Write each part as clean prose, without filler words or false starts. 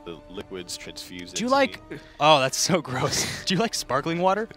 the liquids transfused. Do you like? Oh, that's so gross. Do you like sparkling water?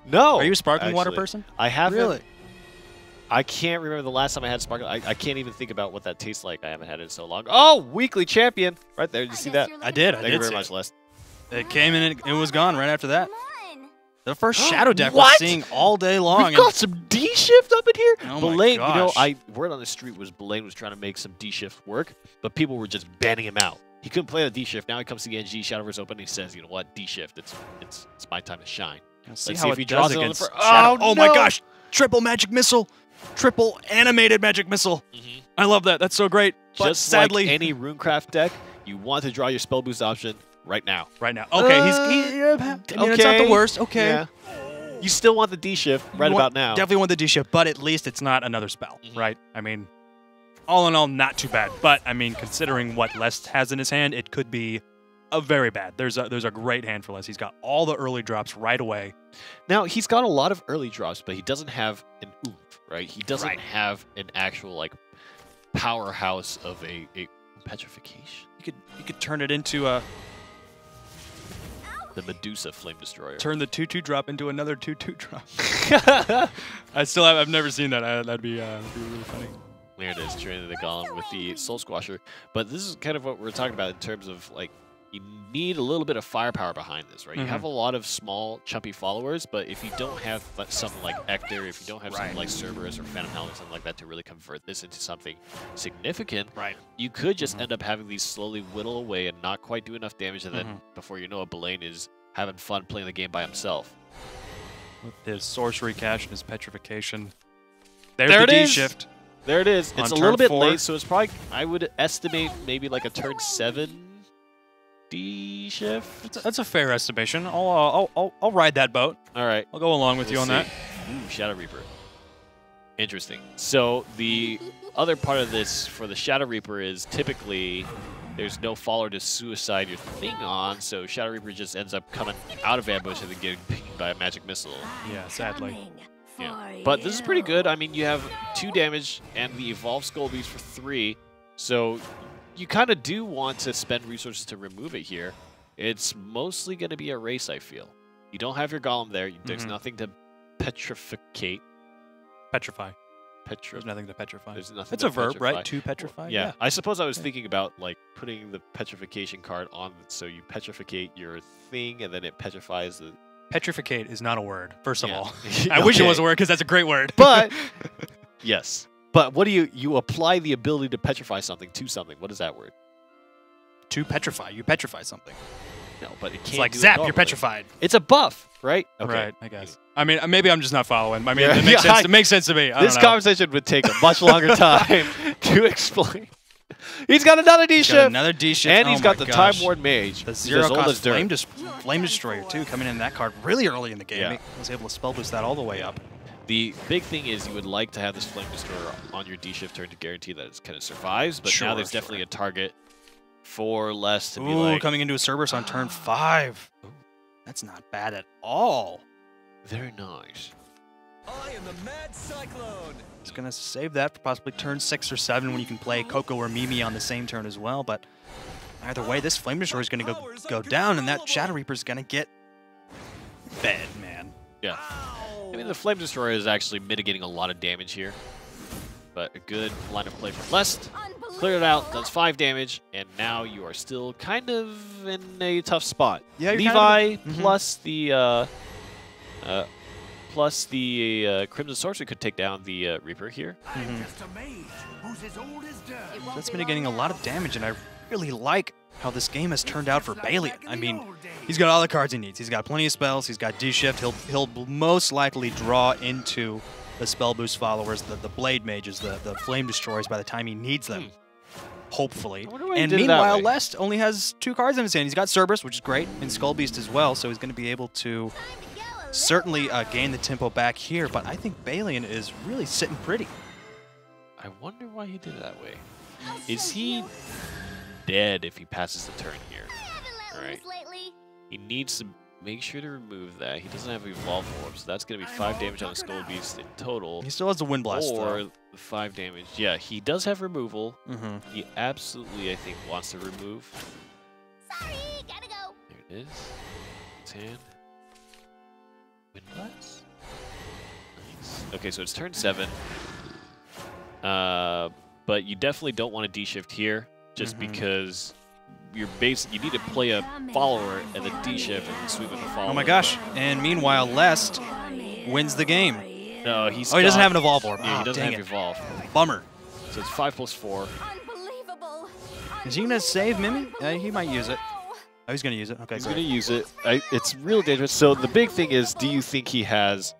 No. Are you a sparkling water person? I haven't. Really? I can't remember the last time I had sparkling. I can't even think about what that tastes like. I haven't had it in so long. Oh, weekly champion. Right there. Did you see that? I did. Thank you very much, Les. It came in and it was gone right after that. The first Shadow deck we're What? seeing all day long. We've got some D-shift up in here. Oh Balaen, my you know, gosh. word on the street was Balaen was trying to make some D-shift work, but people were just banning him out. He couldn't play the D-shift. Now he comes to the NGE Shadowverse Open and he says, you know what, D-shift, it's my time to shine. Let's see Let's how see if he it draws does it on the against first. Shadow. Oh, my no. gosh! Triple magic missile, triple animated magic missile. I love that. That's so great. But Just sadly, like any Runecraft deck, you want to draw your spell boost option right now. right now. Okay, I mean, it's not the worst. Okay. Yeah. You still want the D-shift right about now. Definitely want the D-shift, but at least it's not another spell, right? I mean, all in all, not too bad. But I mean, considering what Les has in his hand, it could be a very bad. There's a great hand for Les. He's got all the early drops right away. Now, he's got a lot of early drops, but he doesn't have an oomph, right? He doesn't have an actual, like, powerhouse of a petrification. You could turn it into a The Medusa Flame Destroyer. turn the 2/2 drop into another 2/2 drop. I've never seen that. That'd be really funny. There it is, training the Golem with the Soul Squasher. But this is kind of what we're talking about in terms of, like, you need a little bit of firepower behind this, right? You have a lot of small, chumpy followers, but if you don't have something like Ector, if you don't have something like Cerberus or Phantom Helmet, something like that to really convert this into something significant, you could just end up having these slowly whittle away and not quite do enough damage, and then before you know it, Balaen is having fun playing the game by himself. With his sorcery cache and his petrification. There's the D-shift. There it is. It's a turn little bit 4. late, so it's probably, I would estimate maybe like a turn 7 D-shift. That's a fair estimation. I'll ride that boat. All right. I'll go along with you on that. Ooh, Shadow Reaper. Interesting. So the other part of this for the Shadow Reaper is typically there's no follower to suicide your thing on, so Shadow Reaper just ends up coming out of ambush and then getting pinged by a magic missile. Yeah, sadly. Yeah. But this is pretty good. I mean, you have 2 damage and the Evolved Skull Beast for 3, so you kind of do want to spend resources to remove it here. It's mostly going to be a race, I feel. You don't have your Golem there. There's nothing to petrificate. Petrify. There's nothing to petrify. There's nothing it's to a verb, petrify. right? To petrify? Yeah. I suppose I was thinking about, like, putting the petrification card on, so you petrificate your thing, and then it petrifies the... Petrificate is not a word, first of all. I wish it was a word, because that's a great word. But, yes. But what do you apply the ability to petrify something to something. What is that word? To petrify. You petrify something. No, but it can't It's like do zap, it you're normally. petrified. It's a buff, right? Okay. Right, I guess. I mean, maybe I'm just not following. I mean, it makes sense. It makes sense to me. This conversation would take a much longer time to explain. He's got another D-shift. Another D-shift. And he's got the Time Ward Mage. The He's zero as old cost as dirt. Flame Destroyer, too, coming in that card really early in the game. Yeah. He was able to spell boost that all the way up. The big thing is you would like to have this Flame Destroyer on your D-shift turn to guarantee that it kind of survives, but now there's definitely a target for less to be like... coming into a Cerberus on turn 5. Ooh, that's not bad at all. Very nice. I am the Mad Cyclone. It's going to save that for possibly turn 6 or 7 when you can play Coco or Mimi on the same turn as well, but either way, this Flame Destroyer is going to go down, and that Shadow Reaper is going to get fed, man. Yeah. I mean, the Flame Destroyer is actually mitigating a lot of damage here, but a good line of play from Lest. Cleared it out, does 5 damage, and now you are still kind of in a tough spot. Yeah, Levi plus the Crimson Sorcerer could take down the Reaper here. That's mitigating a lot of damage, and I really like how this game has turned out for Balaen. I mean, he's got all the cards he needs. He's got plenty of spells. He's got D-shift. He'll most likely draw into the spell boost followers, the Blade Mages, the Flame Destroyers by the time he needs them. Hopefully. And meanwhile, Lest only has 2 cards in his hand. He's got Cerberus, which is great, and Skull Beast as well, so he's going to be able to certainly gain the tempo back here, but I think Balaen is really sitting pretty. I wonder why he did it that way. Is he dead if he passes the turn here? All right. He needs to make sure to remove that. He doesn't have Evolve Orb, so that's going to be 5 damage on the Skull Beast in total. He still has the Wind Blast, or 5 damage. Yeah, he does have removal. He absolutely, I think, wants to remove. There it is. It's hand. Windblast. Nice. Okay, so it's turn 7. But you definitely don't want to D-shift here, just because you need to play a follower and then D-shift and then sweep with the follower. Oh my gosh! And meanwhile, Lest wins the game. No, he doesn't have an Evolve Orb. Yeah, Oh, he doesn't have dang it. Evolve. Bummer. So it's 5 + 4. Is he gonna save Mimi? He might use it. Oh, he's gonna use it. Okay, He's great. going to use it. It's real dangerous. So the big thing is, do you think he has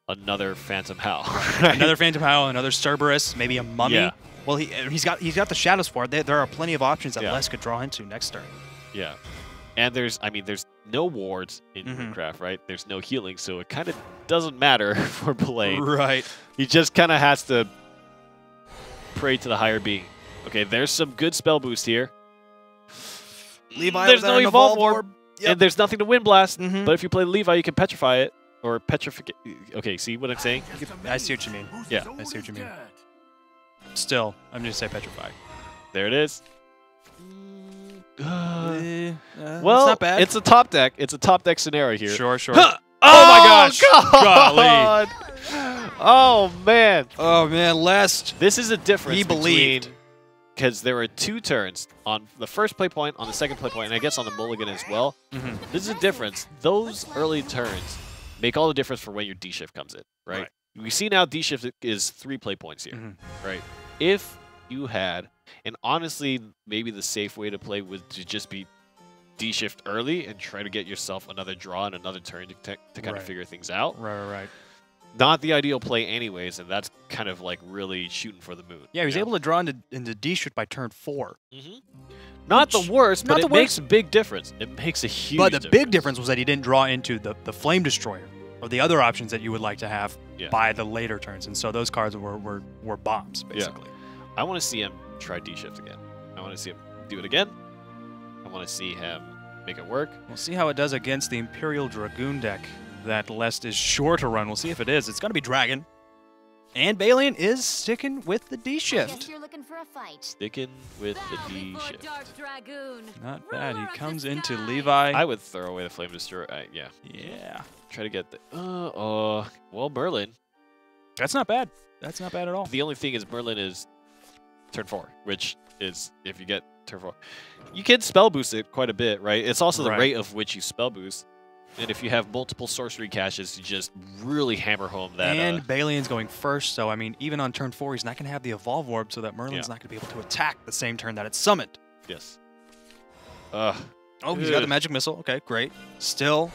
another Phantom Howl? Another Phantom Howl, another Cerberus, maybe a Mummy. Yeah. Well, he's got the Shadow Spore. There are plenty of options that Yeah. Les could draw into next turn. Yeah. And there's no wards in Mooncraft, right? There's no healing, so it kind of doesn't matter for Balaen. Right. He just kind of has to pray to the higher being. Okay, there's some good spell boost here. Levi There's without no an Evolve Orb, Yep. and there's nothing to Wind Blast. Mhm. But if you play Levi, you can Petrify it. Or Petrificate. Okay, see what I'm saying? I see what you mean. Yeah. I see what you mean. Still, I'm going to say Petrify. There it is. Well, Well, it's not bad. it's a top deck. It's a top deck scenario here. Sure, sure. Huh! Oh my gosh! God! Oh man! Oh man, Lest. This is a difference. He believed. Because there were 2 turns on the first play point, on the second play point, and I guess on the mulligan as well. This is a difference. Those early turns make all the difference for when your D-shift comes in, right? We see now D-shift is 3 play points here, right? If you had, and honestly, maybe the safe way to play would to just be D-shift early and try to get yourself another draw and another turn to kind of figure things out. Right. Not the ideal play anyways, and that's kind of like really shooting for the moon. Yeah, he was able to draw into D-shift by turn 4. Not the worst, not but the it makes worst. a big difference. It makes a huge But the difference. big difference was that he didn't draw into the Flame Destroyer or the other options that you would like to have by the later turns, and so those cards were bombs basically. I want to see him try D-shift again. I want to see him do it again. I want to see him make it work. We'll see how it does against the Imperial Dragoon deck that Lest is sure to run. We'll see if it is. It's going to be Dragon. And Balaen is sticking with the D-shift. You're looking for a fight. Sticking with the D-shift. Not bad. He comes into Levi. I would throw away the Flame Destroyer. Yeah. Yeah. Try to get the... well, Merlin. That's not bad. That's not bad at all. The only thing is Merlin is turn 4, which is if you get turn 4. You can spell boost it quite a bit, right? It's also the rate of which you spell boost. And if you have multiple sorcery caches, you just really hammer home that. And Balaen's going first, so I mean, even on turn 4, he's not going to have the Evolve Orb, so that Merlin's not going to be able to attack the same turn that it's summoned. Yes. Oh, he's got the Magic Missile. Okay, great. Still,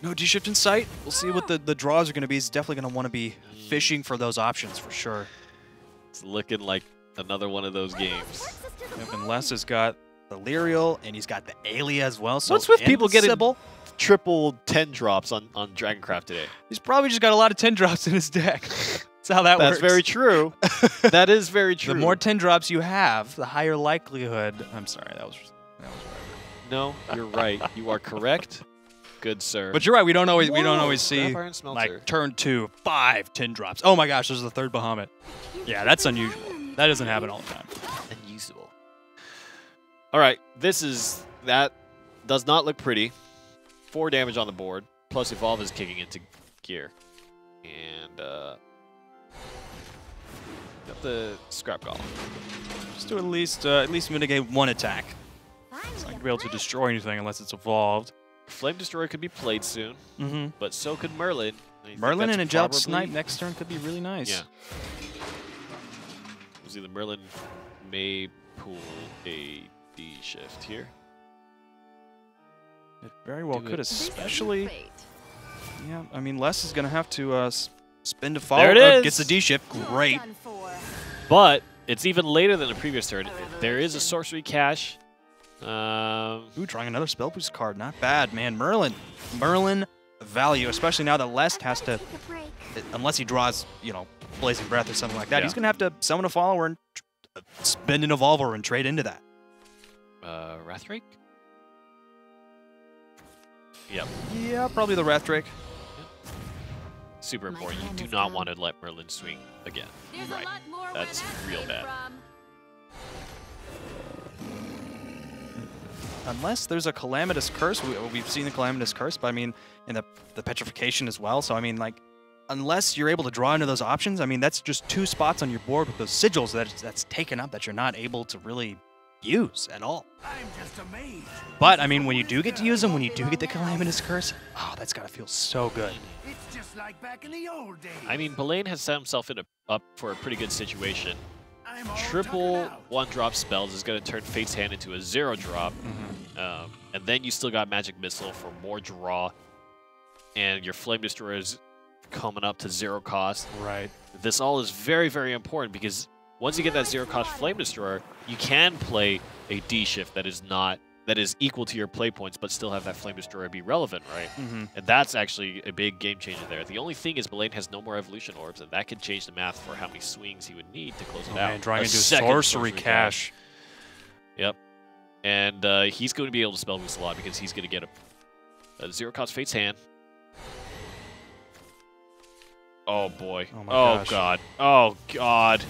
no D-shift in sight. We'll see what the draws are going to be. He's definitely going to want to be fishing for those options for sure. It's looking like another one of those games. Yep, and Les has got the Lyrial, and he's got the Aelia as well. So what's with people getting Sybil? triple 10 drops on Dragoncraft today? He's probably just got a lot of 10 drops in his deck. That's how that works. That's very true. That is very true. The more 10 drops you have, the higher likelihood. I'm sorry, that was whatever. No, you're right. You are correct. Good sir. But you're right. We don't always see Grab Iron Smelter. like turn 2, 5, 10 drops. Oh my gosh, there's the third Bahamut. Yeah, that's unusual. That doesn't happen all the time. Unusable. All right, that does not look pretty. 4 damage on the board, plus Evolve is kicking into gear. And got the Scrap Golem. Just to at least mitigate one attack. It's not going to be able to destroy anything unless it's evolved. Flame Destroyer could be played soon, but so could Merlin. Merlin and a Jelt Snipe next turn could be really nice. Yeah. We'll see the Merlin may pull a D-shift here. It very well could, especially... Yeah, I mean, Les is going to have to spin to follow. There it is! Gets the D-shift. Great. But it's even later than the previous turn. There is a sorcery cache. Ooh, drawing another spell boost card. Not bad, man. Merlin value, especially now that Les has to, unless he draws, Blazing Breath or something like that, he's going to have to summon a follower and spend an Evolver and trade into that. Wrathdrake? Yep. Yeah, probably the Wrathdrake. Super important. You do not want to let Merlin swing again. Right. That's real bad. unless there's a Calamitous Curse. We've seen the Calamitous Curse, but I mean, and the Petrification as well. So I mean, like, unless you're able to draw into those options, I mean, that's just 2 spots on your board with those sigils that's taken up that you're not able to really use at all. I'm just amazed. But I mean, when you do get to use them, when you do get the Calamitous Curse, oh, that's gotta feel so good. It's just like back in the old days. I mean, Balaen has set himself up for a pretty good situation. I'm all Triple tuckered out. 1-drop spells is going to turn Fate's Hand into a 0-drop. And then you still got Magic Missile for more draw. And your Flame Destroyer is coming up to 0 cost. Right. This all is very, very important because once you get that 0 cost Flame Destroyer, you can play a D shift that is equal to your play points, but still have that Flame Destroyer be relevant, right? And that's actually a big game changer there. The only thing is Balaen has no more Evolution Orbs, and that could change the math for how many swings he would need to close it out. Man, drawing A into second Sorcery Cache. Yep. And he's going to be able to spell boost a lot because he's going to get a 0 cost Fate's Hand. Oh boy. Oh my gosh. God. Oh god.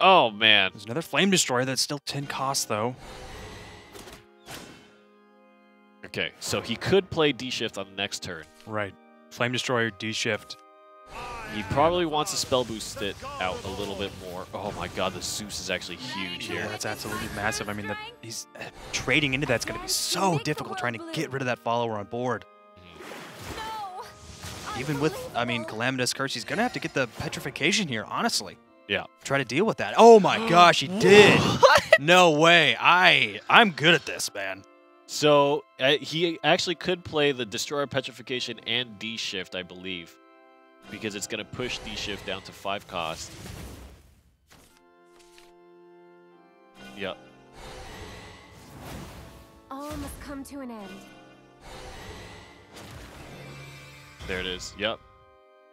Oh man. There's another Flame Destroyer that's still 10 costs though. Okay, so he could play D-Shift on the next turn. Right. Flame Destroyer, D-Shift. He probably wants to spell boost it out a little bit more. Oh my god, the Zeus is actually huge here. Yeah, that's absolutely massive. I mean, he's trading into that's going to be so difficult trying to get rid of that follower on board. Even with, I mean, Calamitous Curse, he's going to have to get the Petrification here, honestly. Yeah. Try to deal with that. Oh my gosh, he did. No way. I'm good at this, man. So he actually could play the Destroyer Petrification and D-Shift, I believe, because it's going to push D-Shift down to 5 cost. Yep. All must come to an end. There it is. Yep.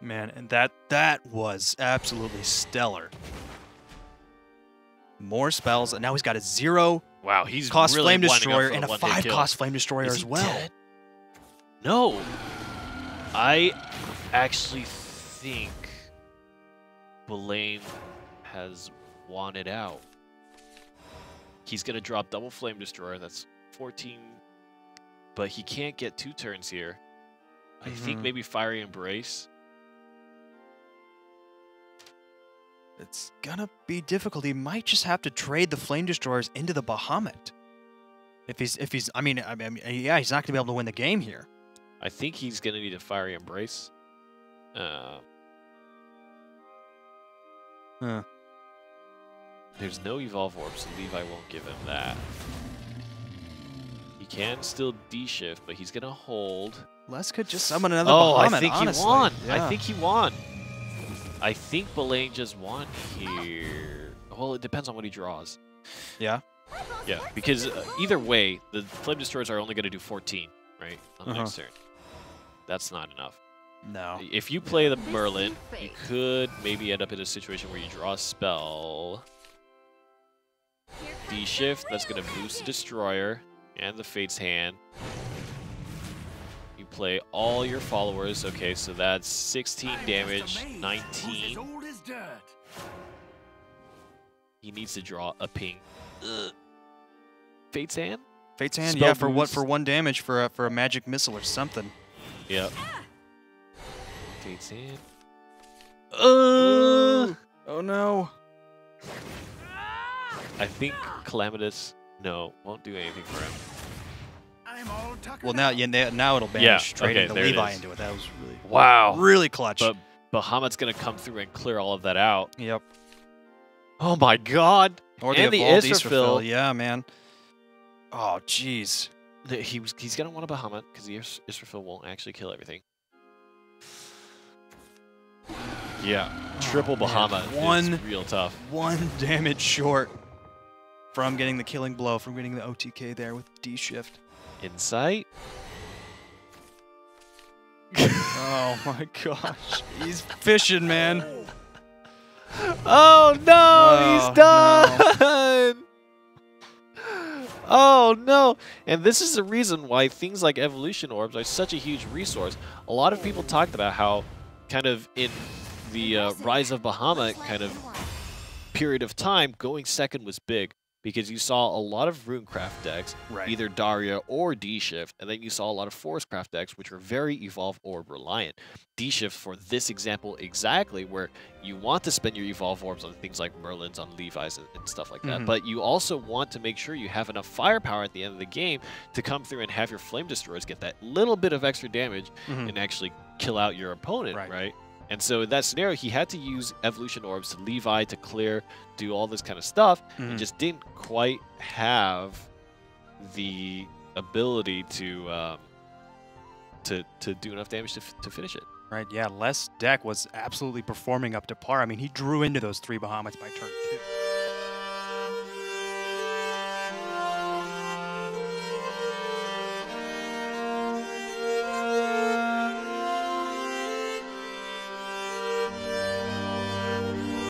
Man, and that was absolutely stellar. More spells, and now he's got a 0 Wow, he's cost really Flame lining up Destroyer for and a one-hit 5 kill. cost Flame Destroyer Is as he well. dead? No. I actually think Balaen has won it out. He's going to drop double Flame Destroyer. That's 14. But he can't get 2 turns here. I think maybe Fiery Embrace. It's gonna be difficult. He might just have to trade the Flame Destroyers into the Bahamut. If he's, I mean, yeah, he's not gonna be able to win the game here. I think he's going to need a Fiery Embrace. There's no Evolve Orb, so Levi won't give him that. He can still D-Shift, but he's going to hold. Les could just summon another I Bahamut, think honestly. he won. Yeah. I think he won. I think Balaen just won here. Well, it depends on what he draws. Yeah. Yeah, because either way, the Flame Destroyers are only going to do 14, right, on the next turn. That's not enough. No. If you play the Merlin, you could maybe end up in a situation where you draw a spell. D-Shift, that's going to boost the Destroyer and the Fate's Hand. You play all your followers. Okay, so that's 16 damage, 19. Old as dirt. He needs to draw a ping. Fate's Hand? Fate's Hand, Spell yeah, for what? boost. For 1 damage for a Magic Missile or something. Yep. Fate's Hand. Oh no. I think Calamitous, no, won't do anything for him. I'm all tuckered Well, now, out. yeah, now it'll banish trading okay, the there it Levi is. into it. That was really, Wow. really clutch. But Bahamut's going to come through and clear all of that out. Yep. Oh my god. Or and the the evolved Israfil. Yeah, man. Oh, jeez. He's going to want a Bahamut because the Israfil won't actually kill everything. Yeah. Triple Bahamut is real tough. 1 damage short from getting the killing blow, from getting the OTK there with D-Shift. Insight? Oh my gosh. He's fishing, man. Oh no, Oh, he's done! Oh no! And this is the reason why things like Evolution Orbs are such a huge resource. A lot of people talked about how kind of in the Rise of Bahamut kind of period of time, going second was big because you saw a lot of Runecraft decks, Right. either Daria or D-Shift, and then you saw a lot of Forestcraft decks, which were very Evolve Orb reliant. D-Shift, for this example exactly, where you want to spend your Evolve Orbs on things like Merlins, on Levi's, and stuff like that, but you also want to make sure you have enough firepower at the end of the game to come through and have your Flame Destroyers get that little bit of extra damage and actually kill out your opponent, right? And so in that scenario, he had to use Evolution Orbs to Levi, to clear, do all this kind of stuff. He just didn't quite have the ability to do enough damage to finish it. Right, yeah, Les' deck was absolutely performing up to par. I mean, he drew into those 3 Bahamut's by turn 2.